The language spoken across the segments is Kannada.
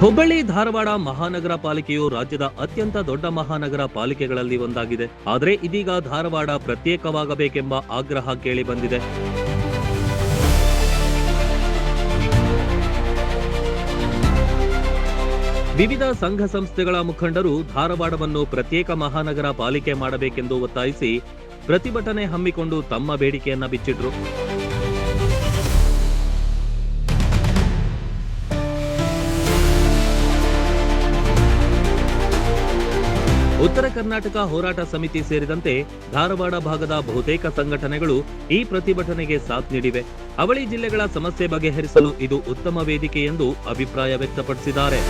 ಹುಬ್ಬಳ್ಳಿ ಧಾರವಾಡ ಮಹಾನಗರ ಪಾಲಿಕೆಯು ರಾಜ್ಯದ ಅತ್ಯಂತ ದೊಡ್ಡ ಮಹಾನಗರ ಪಾಲಿಕೆಗಳಲ್ಲಿ ಒಂದಾಗಿದೆ. ಆದರೆ ಇದೀಗ ಧಾರವಾಡ ಪ್ರತ್ಯೇಕವಾಗಬೇಕೆಂಬ ಆಗ್ರಹ ಕೇಳಿಬಂದಿದೆ. ವಿವಿಧ ಸಂಘ ಸಂಸ್ಥೆಗಳ ಮುಖಂಡರು ಧಾರವಾಡವನ್ನು ಪ್ರತ್ಯೇಕ ಮಹಾನಗರ ಪಾಲಿಕೆ ಮಾಡಬೇಕೆಂದು ಒತ್ತಾಯಿಸಿ ಪ್ರತಿಭಟನೆ ಹಮ್ಮಿಕೊಂಡು ತಮ್ಮ ಬೇಡಿಕೆಯನ್ನ ಬಿಚ್ಚಿಟ್ರು. ಉತ್ತರ ಕರ್ನಾಟಕ ಹೋರಾಟ ಸಮಿತಿ ಸೇರಿದಂತೆ ಧಾರವಾಡ ಭಾಗದ ಬಹುತೇಕ ಸಂಘಟನೆಗಳು ಈ ಪ್ರತಿಭಟನೆಗೆ ಸಾಥ್ ನೀಡಿವೆ. ಅವಳಿ ಜಿಲ್ಲೆಗಳ ಸಮಸ್ಯೆ ಬಗೆಹರಿಸಲು ಇದು ಉತ್ತಮ ವೇದಿಕೆ ಎಂದು ಅಭಿಪ್ರಾಯ ವ್ಯಕ್ತಪಡಿಸಿದ್ದಾರೆ.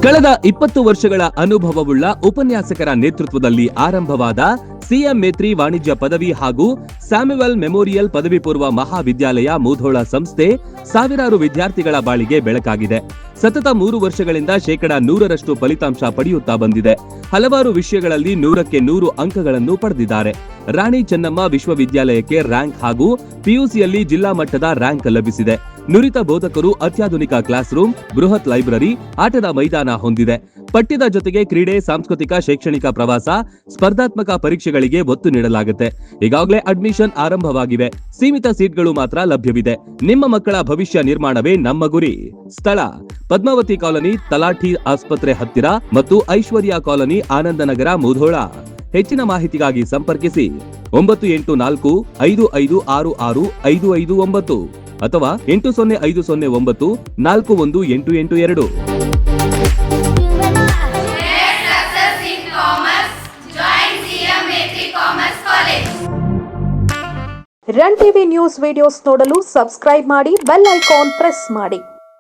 ಕಳೆದ 20 ವರ್ಷಗಳ ಅನುಭವವುಳ್ಳ ಉಪನ್ಯಾಸಕರ ನೇತೃತ್ವದಲ್ಲಿ ಆರಂಭವಾದ ಸಿಎಂ ಮೇತ್ರಿ ವಾಣಿಜ್ಯ ಪದವಿ ಹಾಗೂ ಸ್ಯಾಮ್ಯುವೆಲ್ ಮೆಮೋರಿಯಲ್ ಪದವಿ ಪೂರ್ವ ಮಹಾವಿದ್ಯಾಲಯ ಮುಧೋಳ ಸಂಸ್ಥೆ ಸಾವಿರಾರು ವಿದ್ಯಾರ್ಥಿಗಳ ಬಾಳಿಗೆ ಬೆಳಕಾಗಿದೆ. ಸತತ 3 ವರ್ಷಗಳಿಂದ 100% ಫಲಿತಾಂಶ ಪಡೆಯುತ್ತಾ ಬಂದಿದೆ. ಹಲವಾರು ವಿಷಯಗಳಲ್ಲಿ 100ಕ್ಕೆ 100 ಅಂಕಗಳನ್ನು ಪಡೆದಿದ್ದಾರೆ. ರಾಣಿ ಚೆನ್ನಮ್ಮ ವಿಶ್ವವಿದ್ಯಾಲಯಕ್ಕೆ ರ್ಯಾಂಕ್ ಹಾಗೂ ಪಿಯುಸಿಯಲ್ಲಿ ಜಿಲ್ಲಾ ಮಟ್ಟದ ರ್ಯಾಂಕ್ ಲಭಿಸಿದೆ. ನುರಿತ ಬೋಧಕರು, ಅತ್ಯಾಧುನಿಕ ಕ್ಲಾಸ್ ರೂಮ್, ಬೃಹತ್ ಲೈಬ್ರರಿ, ಆಟದ ಮೈದಾನ ಹೊಂದಿದೆ. ಪಠ್ಯದ ಜೊತೆಗೆ ಕ್ರೀಡೆ, ಸಾಂಸ್ಕೃತಿಕ, ಶೈಕ್ಷಣಿಕ ಪ್ರವಾಸ, ಸ್ಪರ್ಧಾತ್ಮಕ ಪರೀಕ್ಷೆಗಳಿಗೆ ಒತ್ತು ನೀಡಲಾಗುತ್ತೆ. ಈಗಾಗಲೇ ಅಡ್ಮಿಷನ್ ಆರಂಭವಾಗಿವೆ. ಸೀಮಿತ ಸೀಟ್ಗಳು ಮಾತ್ರ ಲಭ್ಯವಿದೆ. ನಿಮ್ಮ ಮಕ್ಕಳ ಭವಿಷ್ಯ ನಿರ್ಮಾಣವೇ ನಮ್ಮ ಗುರಿ. ಸ್ಥಳ: ಪದ್ಮಾವತಿ ಕಾಲೋನಿ, ತಲಾಠಿ ಆಸ್ಪತ್ರೆ ಹತ್ತಿರ ಮತ್ತು ಐಶ್ವರ್ಯ ಕಾಲೋನಿ, ಆನಂದನಗರ, ಮುಧೋಳ. ಹೆಚ್ಚಿನ ಮಾಹಿತಿಗಾಗಿ ಸಂಪರ್ಕಿಸಿ 9845566559 ಅಥವಾ 8050941882. ರನ್ ಟಿವಿ ನ್ಯೂಸ್ ವಿಡಿಯೋಸ್ ನೋಡಲು ಸಬ್ಸ್ಕ್ರೈಬ್ ಮಾಡಿ, ಬೆಲ್ ಐಕಾನ್ ಪ್ರೆಸ್ ಮಾಡಿ.